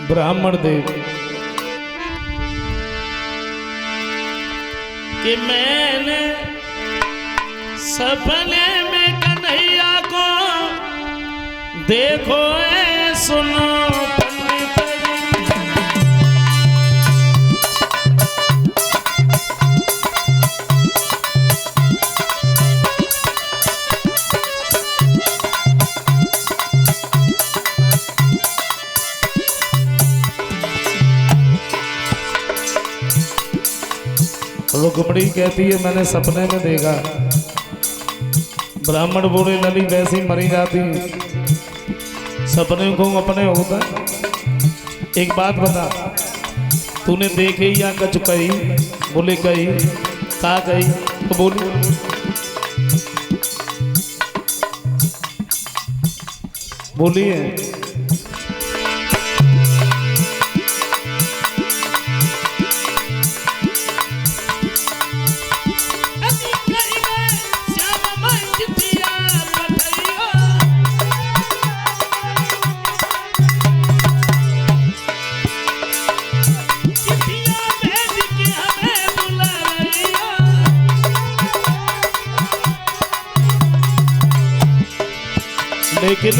ब्राह्मण देव कि मैंने सपने में कन्हैया को देखो सुनो रुक्मणी कहती है मैंने सपने में देखा। ब्राह्मण बोले लली वैसी मरी जाती सपने को अपने होता। एक बात बता तूने देखे या कच कही? बोले कही। कहा कही? तो बोली बोलिए। लेकिन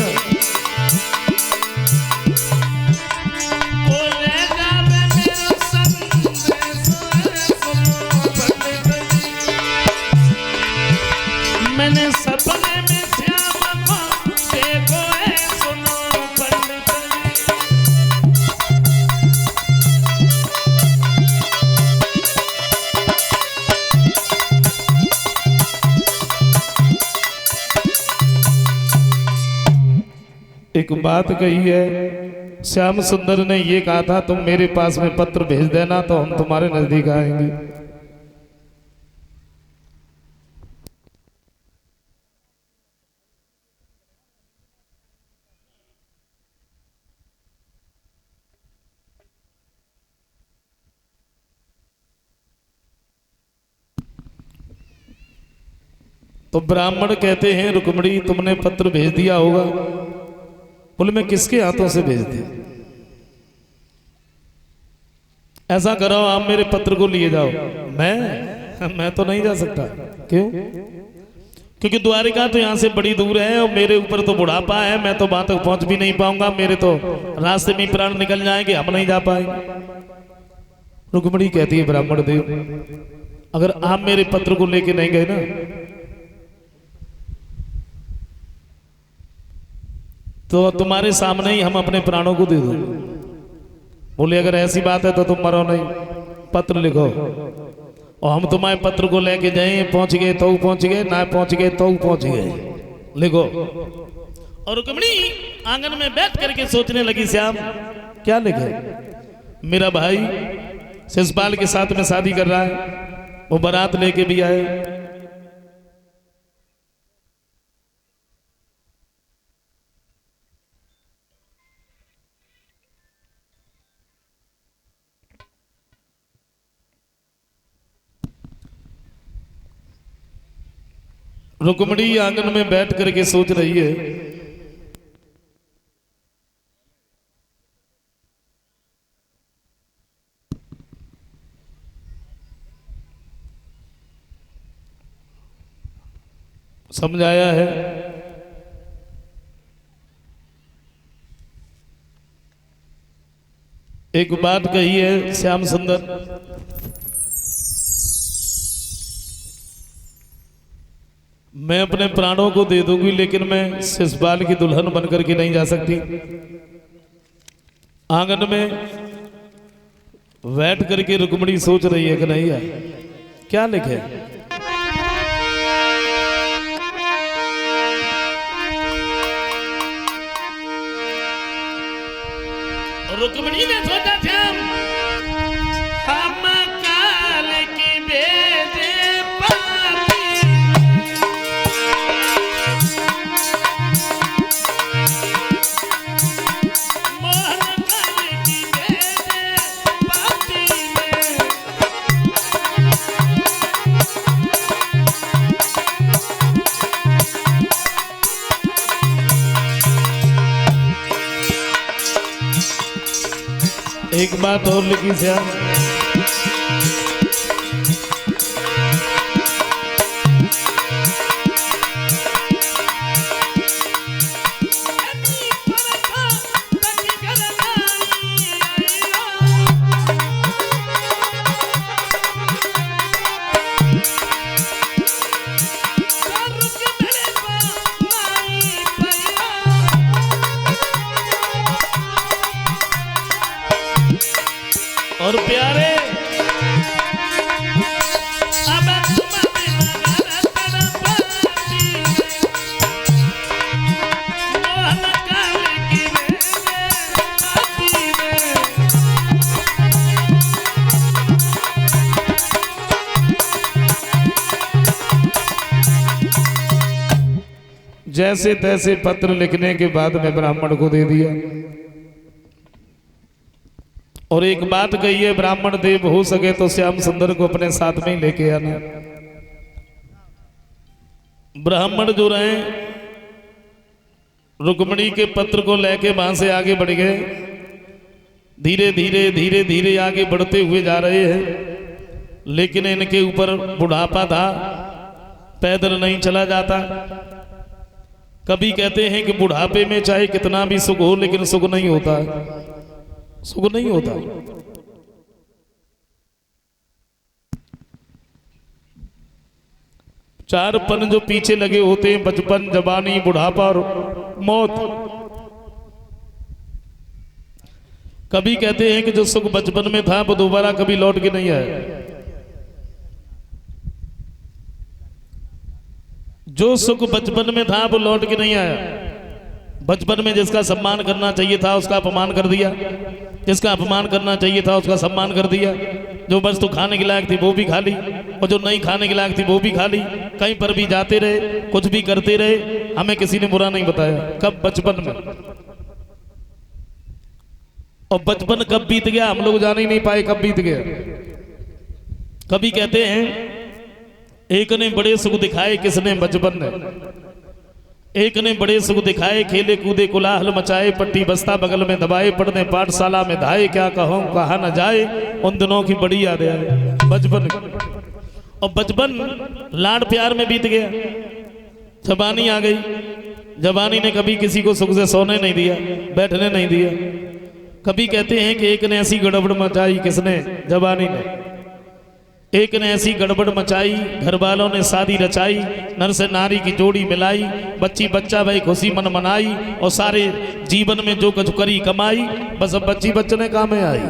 मैंने सपने में श्याम को देखो सुनो पंडित एक बात कही है श्याम सुंदर ने ये कहा था तुम मेरे पास में पत्र भेज देना तो हम तुम्हारे नजदीक आएंगे। तो ब्राह्मण कहते हैं रुक्मणी तुमने पत्र भेज दिया होगा। बोले मैं किसके हाथों से भेज दिया? ऐसा करो आप मेरे पत्र को लिए जाओ। मैं तो नहीं जा सकता। क्यों? क्योंकि द्वारिका तो यहां से बड़ी दूर है और मेरे ऊपर तो बुढ़ापा है। मैं तो वहां तक पहुंच भी नहीं पाऊंगा। मेरे तो रास्ते में प्राण निकल जाएंगे, हम नहीं जा पाएंगे। रुक्मणी कहती है ब्राह्मण देव अगर आप मेरे पत्र को लेके नहीं गए ना तो तुम्हारे सामने ही हम अपने प्राणों को दे दो। बोले अगर ऐसी बात है तो तुम मरो नहीं, पत्र लिखो। और हम तुम्हारे पत्र को लेके जाए पहुंच गए तो पहुंच गए, ना पहुंच गए तो पहुंच गए, लिखो। और रुक्मणी आंगन में बैठ करके सोचने लगी श्याम क्या लिखे? मेरा भाई शिशुपाल के साथ में शादी कर रहा है, वो बारात लेके भी आए। रुक्मणी आंगन में बैठ करके सोच रही है समझाया है एक बात कही है श्याम सुंदर मैं अपने प्राणों को दे दूंगी लेकिन मैं शिशुपाल की दुल्हन बनकर के नहीं जा सकती। आंगन में बैठ करके रुक्मणी सोच रही है कि नहीं है क्या लिखे। रुक्मणी ने सोचा श्याम हम काल की बेदे एक बात और लिखी श्याम, और प्यारे जैसे तैसे पत्र लिखने के बाद में ब्राह्मण को दे दिया। और एक बात कही है, ब्राह्मण देव हो सके तो श्याम सुंदर को अपने साथ में ही लेके आना। ब्राह्मण जो रहे रुक्मिणी के पत्र को लेके वहां से आगे बढ़ गए। धीरे धीरे धीरे धीरे आगे बढ़ते हुए जा रहे हैं, लेकिन इनके ऊपर बुढ़ापा था, पैदल नहीं चला जाता। कभी कहते हैं कि बुढ़ापे में चाहे कितना भी सुख हो, लेकिन सुख नहीं होता, सुख नहीं होता। चार पन जो पीछे लगे होते हैं, बचपन, जवानी, बुढ़ापा और मौत। कभी कहते हैं कि जो सुख बचपन में था वो दोबारा कभी लौट के नहीं आया। जो सुख बचपन में था वो लौट के नहीं आया। बचपन में जिसका सम्मान करना चाहिए था उसका अपमान कर दिया, जिसका अपमान करना चाहिए था उसका सम्मान कर दिया। जो वस्तु खाने के लायक थी वो भी खा ली, और जो नहीं खाने के लायक थी वो भी खा ली। कहीं पर भी जाते रहे, कुछ भी करते रहे, हमें किसी ने बुरा नहीं बताया। कब? बचपन में। और बचपन कब बीत गया हम लोग जान ही नहीं पाए कब बीत गया। कभी कहते हैं एक ने बड़े सुख दिखाए, किसने? बचपन ने। एक ने बड़े सुख दिखाए, खेले कूदे कोलाहल मचाए, पट्टी बस्ता बगल में दबाए, पढ़ने पाठशाला में धाए, क्या कहूं कहा न जाए, उन दिनों की बड़ी याद आए। बचपन। और बचपन लाड प्यार में बीत गया। जवानी आ गई, जवानी ने कभी किसी को सुख से सोने नहीं दिया, बैठने नहीं दिया। कभी कहते हैं कि एक ने ऐसी गड़बड़ मचाई, किसने? जवानी ने। एक ने ऐसी गड़बड़ मचाई, घर वालों ने शादी रचाई, नर से नारी की जोड़ी मिलाई, बच्ची बच्चा भाई खुशी मन मनाई, और सारे जीवन में जो कुछ करी कमाई, बस अब बच्ची बच्चने काम में आई।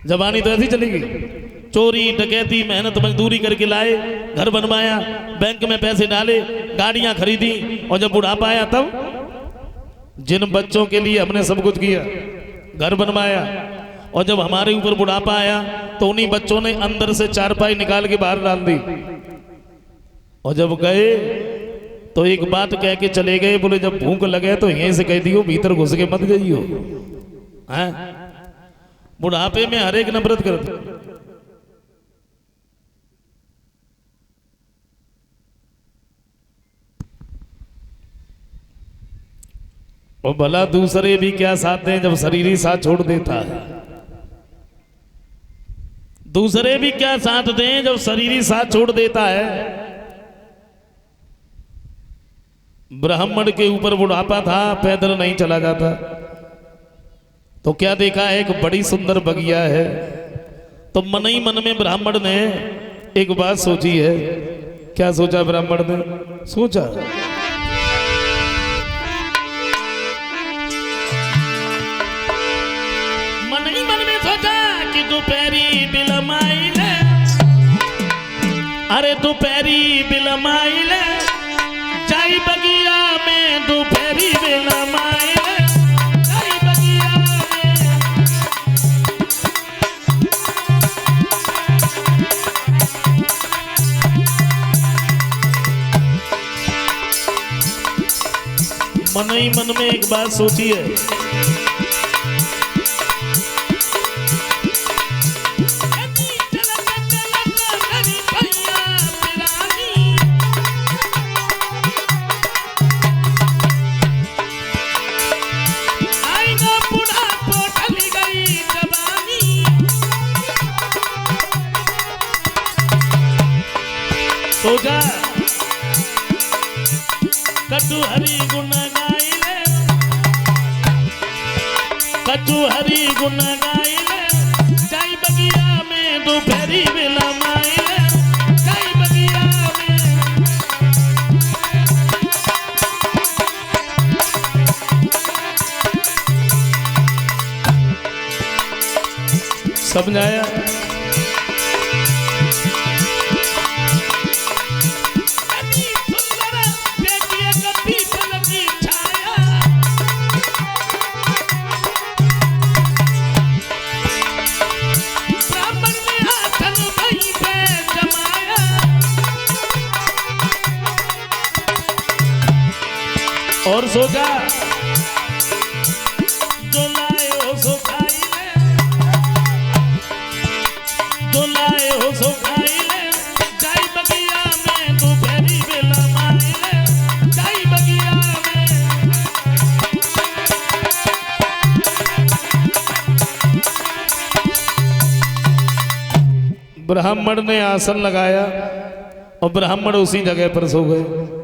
जवानी तो ऐसी चली गई। चोरी डकैती मेहनत मजदूरी करके लाए, घर बनवाया, बैंक में पैसे डाले, गाड़ियां खरीदी, और जब बुढ़ापा आया तब जिन बच्चों के लिए हमने सब कुछ किया, घर बनवाया, और जब हमारे ऊपर बुढ़ापा आया तो उन्हीं बच्चों ने अंदर से चारपाई निकाल के बाहर डाल दी। और जब गए तो एक बात कह के चले गए, बोले जब भूख लगे तो यहीं से कह दियो, भीतर घुस के मत जाइयो। बुढ़ापे में हर एक नफरत करते। और भला दूसरे भी क्या साथ दें जब शरीर ही साथ छोड़ देता है। दूसरे भी क्या साथ दें जब शरीर ही साथ छोड़ देता है। ब्राह्मण के ऊपर बुढ़ापा था, पैदल नहीं चला जाता, तो क्या देखा है, एक बड़ी सुंदर बगिया है। तो मन ही मन में ब्राह्मण ने एक बात सोची है। क्या सोचा ब्राह्मण ने? सोचा दोपहरी बिलमाइले, अरे दोपहरी बिलमाइले, जाई बगिया में दोपहरी बिलमाइले, जाई बगिया में। मन ही मन में एक बात सोची है। कटु हरि गुण गाइले, कटु हरि गुण गाइले, जाई बगिया में दोपहरी बेला माइले, जाई बगिया में। समझ आया? और सोचा जो लाए हो सो खाई ले, जो लाए हो सो खाई ले, जाई बगिया में दोपहरी बेला माई ले, जाई बगिया में। ब्राह्मण ने आसन लगाया और ब्राह्मण उसी जगह पर सो गए।